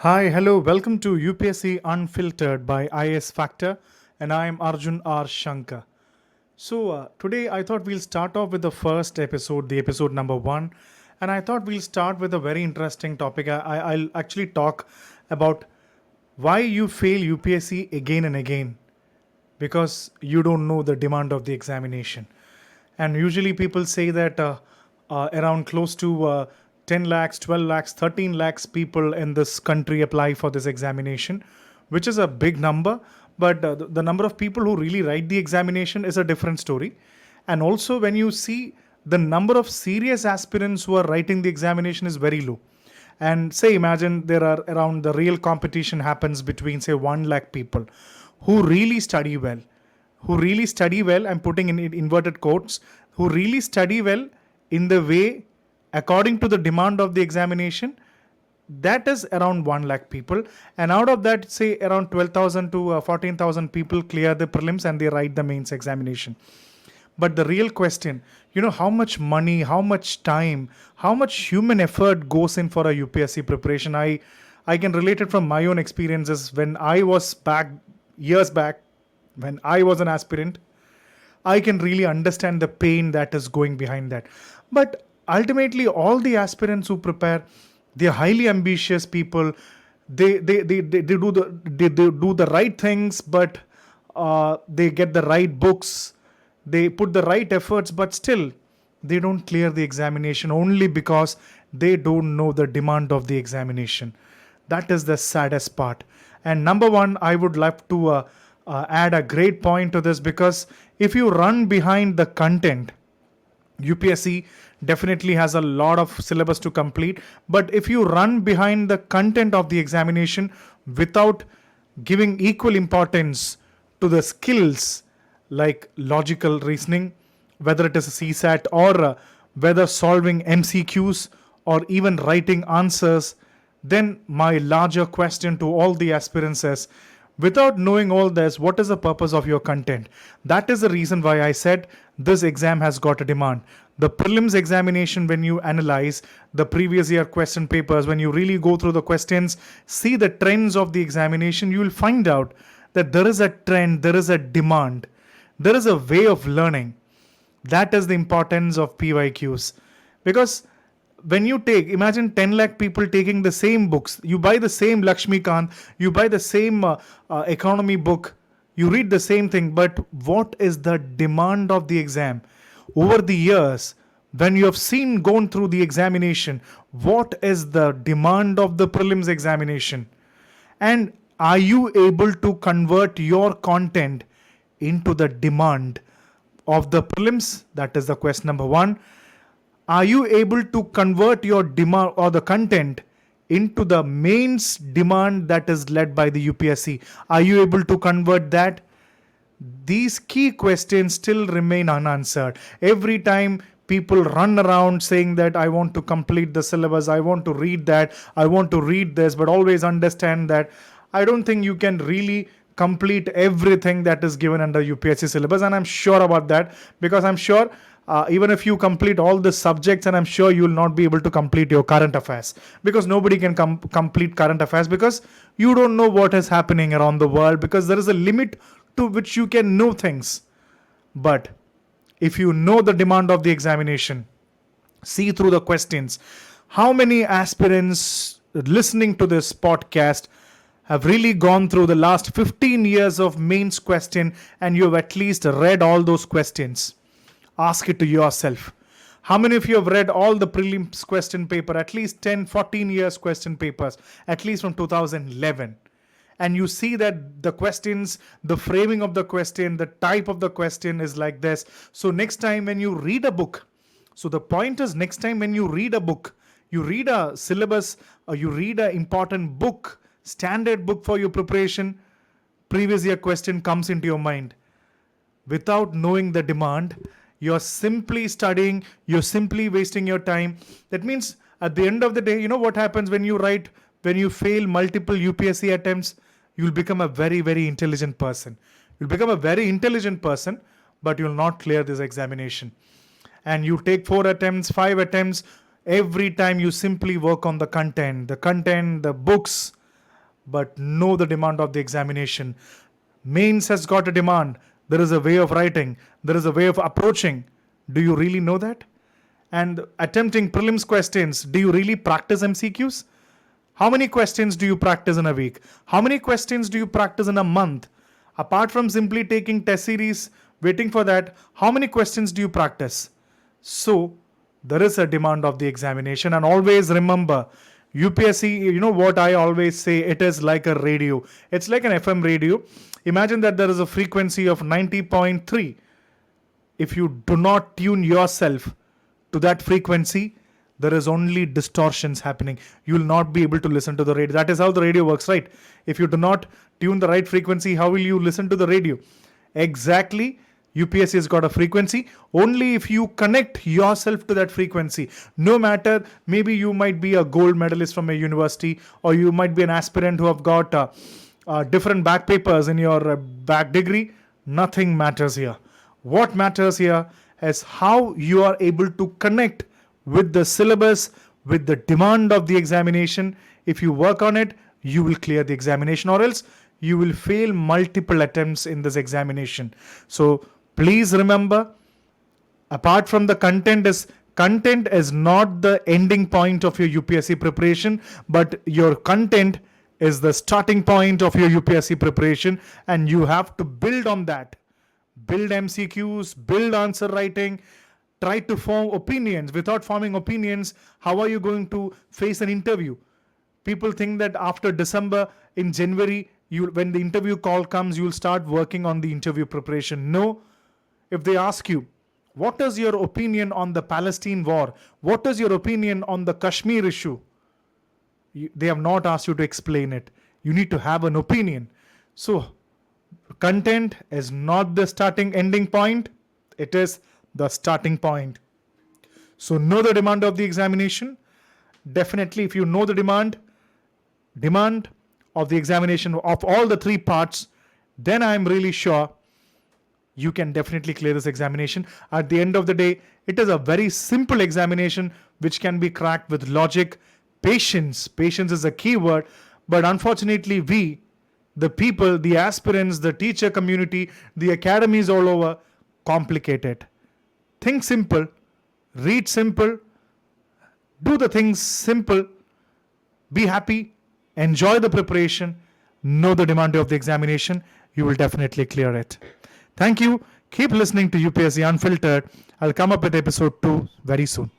Hi, hello, welcome to UPSC Unfiltered by IAS Factor, and I am Arjun R Shankar. Today I thought we'll start off with the first episode, the episode number one, and I thought we'll start with a very interesting topic. I'll actually talk about why you fail UPSC again and again because you don't know the demand of the examination. And usually people say that around close to 10 lakhs, 12 lakhs, 13 lakhs people in this country apply for this examination, which is a big number. But the number of people who really write the examination is a different story. And also, when you see the number of serious aspirants who are writing the examination is very low. And say, imagine there are around the real competition happens between, say, 1 lakh people who really study well, I'm putting in inverted quotes, who really study well in the way according to the demand of the examination. That is around 1 lakh people, and out of that, say around 12,000 to 14,000 people clear the prelims and they write the mains examination. But the real question, how much money, how much time, how much human effort goes in for a UPSC preparation? I can relate it from my own experiences. When I was years back, when I was an aspirant, I can really understand the pain that is going behind that. But ultimately, all the aspirants who prepare, they're highly ambitious people. They do the right things, but they get the right books, they put the right efforts, but still they don't clear the examination only because they don't know the demand of the examination. That is the saddest part. And number one, I would love to add a great point to this, because if you run behind the content, UPSC definitely has a lot of syllabus to complete. But if you run behind the content of the examination without giving equal importance to the skills like logical reasoning, whether it is a CSAT or whether solving MCQs or even writing answers, then my larger question to all the aspirants is, without knowing all this, what is the purpose of your content? That is the reason why I said this exam has got a demand. The prelims examination, when you analyze the previous year question papers, when you really go through the questions, see the trends of the examination, you will find out that there is a trend, there is a demand, there is a way of learning. That is the importance of PYQs. Because when you imagine 10 lakh people taking the same books, you buy the same Lakshmikant, you buy the same economy book, you read the same thing, but what is the demand of the exam? Over the years, when you have gone through the examination, what is the demand of the prelims examination? And are you able to convert your content into the demand of the prelims? That is the question number one. Are you able to convert your demand or the content into the mains demand that is led by the UPSC? Are you able to convert that? These key questions still remain unanswered. Every time people run around saying that I want to complete the syllabus, I want to read that, I want to read this, but always understand that I don't think you can really complete everything that is given under UPSC syllabus. And I'm sure about that, because I'm sure even if you complete all the subjects, and I'm sure you will not be able to complete your current affairs, because nobody can complete current affairs, because you don't know what is happening around the world, because there is a limit to which you can know things. But if you know the demand of the examination, see through the questions. How many aspirants listening to this podcast have really gone through the last 15 years of mains question, and you have at least read all those questions? Ask it to yourself. How many of you have read all the prelims question paper, at least 10, 14 years question papers, at least from 2011? And you see that the questions, the framing of the question, the type of the question is like this. So next time when you read a book, so the point is, next time when you read a book, you read a syllabus, or you read an important book, standard book for your preparation, previous year question comes into your mind. Without knowing the demand, you're simply studying, you're simply wasting your time. That means at the end of the day, you know what happens when you fail multiple UPSC attempts? You'll become a very, very intelligent person. You'll become a very intelligent person, but you'll not clear this examination. And you take 4 attempts, 5 attempts, every time you simply work on the content, the books, but know the demand of the examination. Mains has got a demand. There is a way of writing. There is a way of approaching. Do you really know that? And attempting prelims questions, do you really practice MCQs? How many questions do you practice in a week? How many questions do you practice in a month? Apart from simply taking test series, waiting for that, how many questions do you practice? So, there is a demand of the examination. And always remember, UPSC, you know what I always say, it is like a radio. It's like an FM radio. Imagine that there is a frequency of 90.3. If you do not tune yourself to that frequency, there is only distortions happening. You will not be able to listen to the radio. That is how the radio works, right? If you do not tune the right frequency, how will you listen to the radio? Exactly. UPSC has got a frequency. Only if you connect yourself to that frequency, no matter, maybe you might be a gold medalist from a university, or you might be an aspirant who have got different back papers in your back degree, nothing matters here. What matters here is how you are able to connect with the syllabus, with the demand of the examination. If you work on it, you will clear the examination, or else you will fail multiple attempts in this examination. So please remember, apart from the content is not the ending point of your UPSC preparation, but your content is the starting point of your UPSC preparation, and you have to build on that. Build MCQs, build answer writing, try to form opinions. Without forming opinions, how are you going to face an interview? People think that after December, in January, when the interview call comes, you'll start working on the interview preparation. No. If they ask you, what is your opinion on the Palestine war? What is your opinion on the Kashmir issue? They have not asked you to explain it. You need to have an opinion. So, content is not the starting ending point. It is the starting point. So, know the demand of the examination. Definitely, if you know the demand of the examination of all the three parts, then I am really sure you can definitely clear this examination. At the end of the day, it is a very simple examination which can be cracked with logic, patience. Patience is a key word, but unfortunately we, the people, the aspirants, the teacher community, the academies all over, complicate it. Think simple, read simple, do the things simple, be happy, enjoy the preparation, know the demand of the examination, you will definitely clear it. Thank you. Keep listening to UPSC Unfiltered. I'll come up with episode 2 very soon.